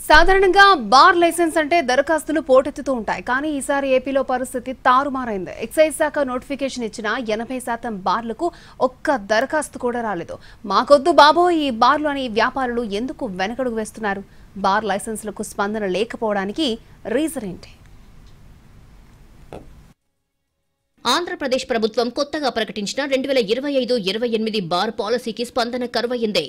సాధారణంగా bar licence అంటే దరఖాస్తులు పోటెత్తుతూ ఉంటాయి. కానీ ఈసారి ఏపీలో పరిస్థితి తారుమారైంది. ఎక్సైజ్ శాఖ నోటిఫికేషన్ ఇచ్చిన 80% బార్లకు ఒక్క దరఖాస్తు కూడా రాలేదు. మాకొద్దు బాబోయ్ ఈ బార్లు అని వ్యాపారులు ఎందుకు వెనకడుగు వేస్తున్నారు? బార్ లైసెన్సులకు స్పందన లేకపోవడానికి రీజన్ ఏంటి? ఆంధ్రప్రదేశ్ ప్రభుత్వం కొత్తగా ప్రకటించిన 2025-28 బార్ పాలసీకి స్పందన కరువయ్యింది.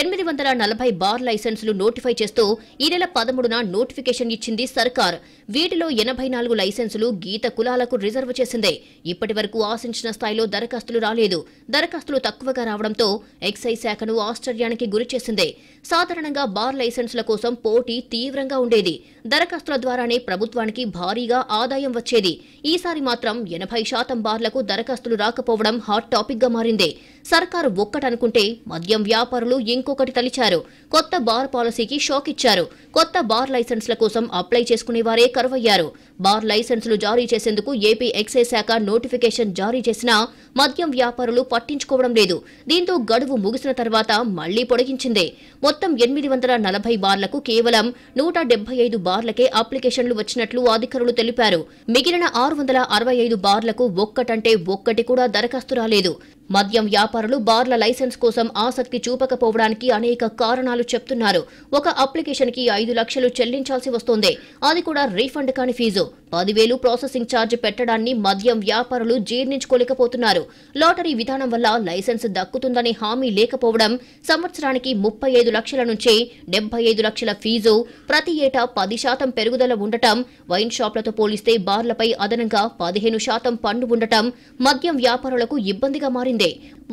840 బార్ లైసెన్సులు నోటిఫై చేస్తూ ఈ నెల 13న నోటిఫికేషన్ ఇచ్చింది సర్కార్. వీటిలో 84 లైసెన్సులు గీత కులాలకు రిజర్వ్ చేసింది. ఇప్పటి వరకు ఆశించిన స్థాయిలో దరఖాస్తులు రాలేదు. దరఖాస్తులు తక్కువగా రావడంతో ఎక్సైజ్ శాఖను ఆశ్చర్యానికి గురిచేసింది. సాధారణంగా బార్ లైసెన్సుల కోసం పోటీ తీవ్రంగా ఉండేది. దరఖాస్తుల ద్వారానే ప్రభుత్వానికి భారీగా ఆదాయం వచ్చేది. ఈసారి మాత్రం 80% బార్లకు దరఖాస్తులు రాకపోవడం హాట్ టాపిక్ గా మారింది. సర్కారు ఒక్కటనుకుంటే మద్యం వ్యాపారులు ఇంకొకటి తలిచారు. కొత్త బార్ పాలసీకి షాక్ ఇచ్చారు. కొత్త బార్ లైసెన్సుల కోసం అప్లై చేసుకునేవారే కరువయ్యారు. బార్ లైసెన్సులు జారీ చేసేందుకు ఏపీ ఎక్సైజ్ శాఖ నోటిఫికేషన్ జారీ చేసినా మద్యం వ్యాపారులు పట్టించుకోవడం లేదు. దీంతో గడువు ముగిసిన తర్వాత మళ్లీ పొడిగించింది. మొత్తం 840 బార్లకు కేవలం 175 బార్లకే అప్లికేషన్లు వచ్చినట్లు అధికారులు తెలిపారు. మిగిలిన 665 బార్లకు ఒక్కటంటే ఒక్కటి కూడా దరఖాస్తు రాలేదు. మద్యం వ్యాపారులు బార్ల లైసెన్స్ కోసం ఆసక్తి చూపకపోవడానికి అనేక కారణాలు చెప్తున్నారు. ఒక అప్లికేషన్ కి 5 లక్షలు చెల్లించాల్సి వస్తోంది. అది కూడా రీఫండ్ కాని ఫీజు. 10,000 ప్రాసెసింగ్ ఛార్జ్ పెట్టడాన్ని మద్యం వ్యాపారులు జీర్ణించుకోలేకపోతున్నారు. లాటరీ విధానం వల్ల లైసెన్స్ దక్కుతుందనే హామీ లేకపోవడం, సంవత్సరానికి 35 లక్షల నుంచి 75 లక్షల ఫీజు, ప్రతి ఏటా 10% పెరుగుదల ఉండటం, వైన్ షాప్లతో పోలిస్తే బార్లపై అదనంగా 15% పన్ను ఉండటం మద్యం వ్యాపారులకు ఇబ్బందిగా మారింది.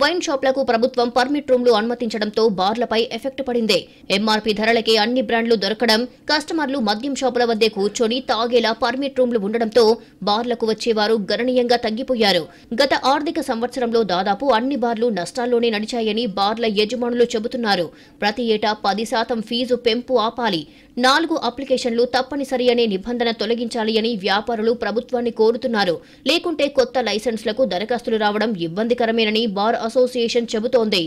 వైన్ షాప్లకు ప్రభుత్వం పర్మిట్ రూమ్లు అనుమతించడంతో బార్లపై ఎఫెక్ట్ పడింది. ఎంఆర్పీ ధరలకే అన్ని బ్రాండ్లు దొరకడం, కస్టమర్లు మద్యం షాపుల వద్దే కూర్చొని తాగేలా పర్మిట్ రూమ్లు ఉండడంతో బార్లకు వచ్చేవారు గణనీయంగా తగ్గిపోయారు. గత ఆర్థిక సంవత్సరంలో దాదాపు అన్ని బార్లు నష్టాల్లోనే నడిచాయని బార్ల యజమానులు చెబుతున్నారు. ప్రతి ఏటా 10% ఫీజు పెంపు ఆపాలి, 4 అప్లికేషన్లు తప్పనిసరి అనే నిబంధన తొలగించాలి అని వ్యాపారులు ప్రభుత్వాన్ని కోరుతున్నారు. లేకుంటే కొత్త లైసెన్సులకు దరఖాస్తులు రావడం ఇబ్బందికరమేనని బార్ అసోసియేషన్ చెబుతోంది.